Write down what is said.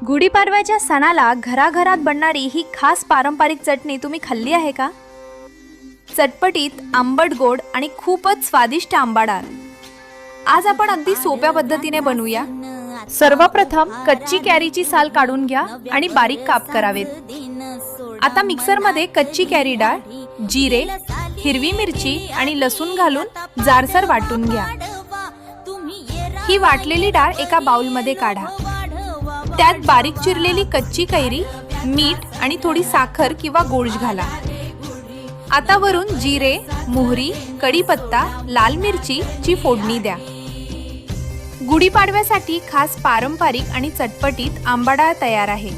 गुढीपाडव्याच्या सणाला घराघरात बनणारी ही खास पारंपरिक चटणी तुम्ही खाल्ली आहे का? चटपटीत, आंबट गोड आणि खूपच स्वादिष्ट आंबाडाळ आज आपण अगदी सोप्या पद्धतीने बनवूया। सर्वप्रथम कच्ची कॅरीची साल काढून घ्या आणि बारीक काप करावेत। आता मिक्सर मध्ये कच्ची कॅरी डाळ, जिरे, हिरवी मिरची आणि लसूण घालून जाडसर वाटून घ्या। ही वाटलेली डाळ एका बाउल मध्ये काढा। त्यात बारीक चिरलेली कच्ची कैरी, मीठ आणि थोडी साखर किंवा गोड घाला। आता वरून जिरे, मोहरी, कढीपत्ता, लाल मिरची ची फोडणी द्या। गुढीपाडव्यासाठी खास पारंपरिक आणि चटपटीत आंबाडाळ तयार आहे।